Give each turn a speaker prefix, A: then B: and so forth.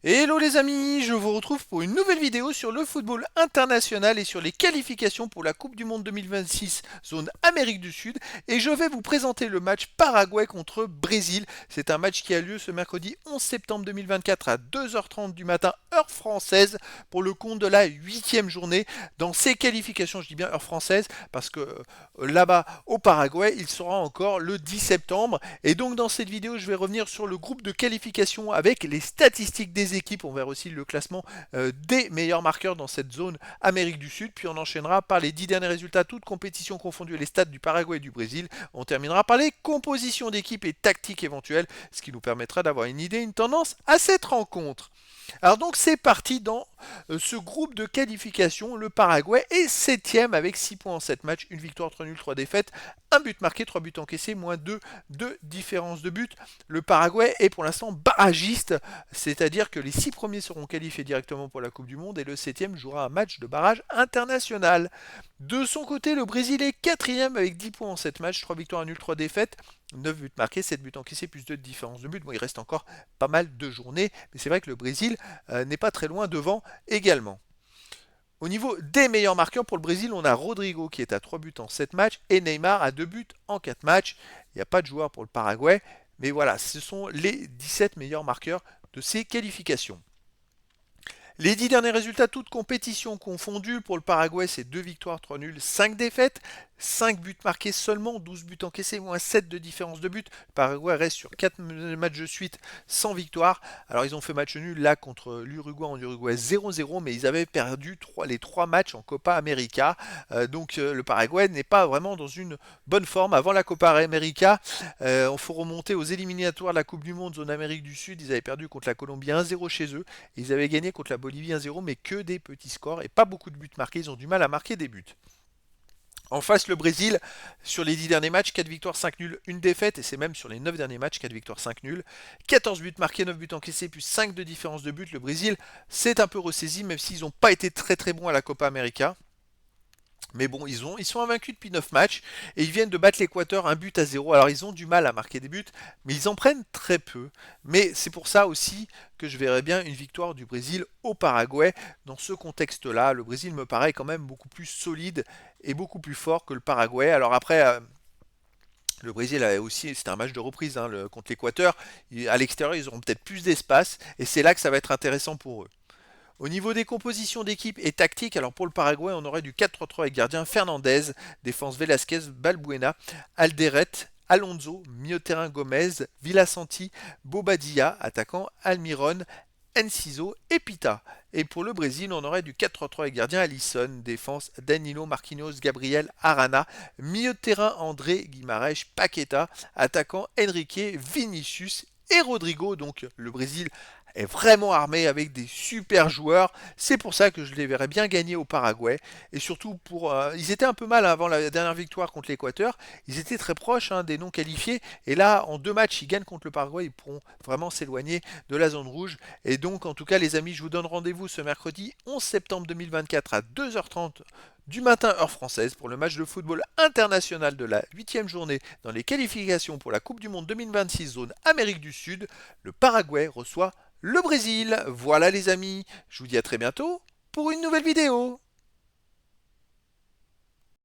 A: Hello les amis, je vous retrouve pour une nouvelle vidéo sur le football international et sur les qualifications pour la Coupe du Monde 2026 zone Amérique du Sud et je vais vous présenter le match Paraguay contre Brésil. C'est un match qui a lieu ce mercredi 11 septembre 2024 à 2h30 du matin heure française pour le compte de la 8e journée dans ces qualifications. Je dis bien heure française parce que là-bas au Paraguay il sera encore le 10 septembre et donc dans cette vidéo je vais revenir sur le groupe de qualification avec les statistiques des équipes. On verra aussi le classement des meilleurs marqueurs dans cette zone Amérique du Sud. Puis on enchaînera par les 10 derniers résultats, toutes compétitions confondues, les stats du Paraguay et du Brésil. On terminera par les compositions d'équipes et tactiques éventuelles, ce qui nous permettra d'avoir une idée, une tendance à cette rencontre. Alors donc c'est parti dans ce groupe de qualification. Le Paraguay est 7ème avec 6 points en 7 matchs, une victoire, 3 nuls, 3 défaites, un but marqué, 3 buts encaissés, moins 2 de différence de but. Le Paraguay est pour l'instant barragiste, c'est-à-dire que les 6 premiers seront qualifiés directement pour la Coupe du Monde et le 7ème jouera un match de barrage international. De son côté, le Brésil est 4ème avec 10 points en 7 matchs, 3 victoires, 1 nul, 3 défaites, 9 buts marqués, 7 buts encaissés, plus 2 de différence de but. Bon, il reste encore pas mal de journées, mais c'est vrai que le Brésil n'est pas très loin devant également. Au niveau des meilleurs marqueurs pour le Brésil, on a Rodrigo qui est à 3 buts en 7 matchs et Neymar à 2 buts en 4 matchs. Il n'y a pas de joueur pour le Paraguay, mais voilà, ce sont les 17 meilleurs marqueurs de ces qualifications. Les 10 derniers résultats, toutes compétitions confondues, pour le Paraguay, c'est 2 victoires, 3 nuls, 5 défaites, 5 buts marqués seulement, 12 buts encaissés, moins 7 de différence de but. Le Paraguay reste sur 4 matchs de suite sans victoire. Alors ils ont fait match nul là contre l'Uruguay en Uruguay 0-0, mais ils avaient perdu les 3 matchs en Copa América. Donc le Paraguay n'est pas vraiment dans une bonne forme. Avant la Copa América, il faut remonter aux éliminatoires de la Coupe du Monde zone Amérique du Sud. Ils avaient perdu contre la Colombie 1-0 chez eux. Ils avaient gagné contre la Bolivie 1-0, mais que des petits scores et pas beaucoup de buts marqués. Ils ont du mal à marquer des buts. En face, le Brésil, sur les 10 derniers matchs, 4 victoires, 5 nuls, 1 défaite, et c'est même sur les 9 derniers matchs, 4 victoires, 5 nuls. 14 buts marqués, 9 buts encaissés, plus 5 de différence de but. Le Brésil s'est un peu ressaisi, même s'ils n'ont pas été très très bons à la Copa América. Mais bon, ils sont invaincus depuis 9 matchs et ils viennent de battre l'Équateur 1 but à 0. Alors ils ont du mal à marquer des buts, mais ils en prennent très peu. Mais c'est pour ça aussi que je verrais bien une victoire du Brésil au Paraguay. Dans ce contexte-là, le Brésil me paraît quand même beaucoup plus solide et beaucoup plus fort que le Paraguay. Alors après, le Brésil a aussi, c'était un match de reprise contre l'Équateur. À l'extérieur, ils auront peut-être plus d'espace et c'est là que ça va être intéressant pour eux. Au niveau des compositions d'équipe et tactique, alors pour le Paraguay, on aurait du 4-3-3 avec gardien Fernandez, défense Velasquez, Balbuena, Alderet, Alonso, milieu de terrain Gomez, Villasanti, Bobadilla, attaquant Almiron, Enciso et Pita. Et pour le Brésil, on aurait du 4-3-3 avec gardien Alisson, défense Danilo, Marquinhos, Gabriel, Arana, milieu de terrain André Guimarães, Paqueta, attaquant Enrique, Vinicius et Rodrigo. Donc le Brésil est vraiment armé avec des super joueurs. C'est pour ça que je les verrais bien gagner au Paraguay. Et surtout ils étaient un peu mal avant la dernière victoire contre l'Équateur. Ils étaient très proches des non qualifiés. Et là, en 2 matchs, ils gagnent contre le Paraguay. Ils pourront vraiment s'éloigner de la zone rouge. Et donc, en tout cas, les amis, je vous donne rendez-vous ce mercredi 11 septembre 2024 à 2h30 du matin heure française pour le match de football international de la 8e journée dans les qualifications pour la Coupe du Monde 2026 zone Amérique du Sud. Le Paraguay reçoit le Brésil. Voilà les amis, je vous dis à très bientôt pour une nouvelle vidéo.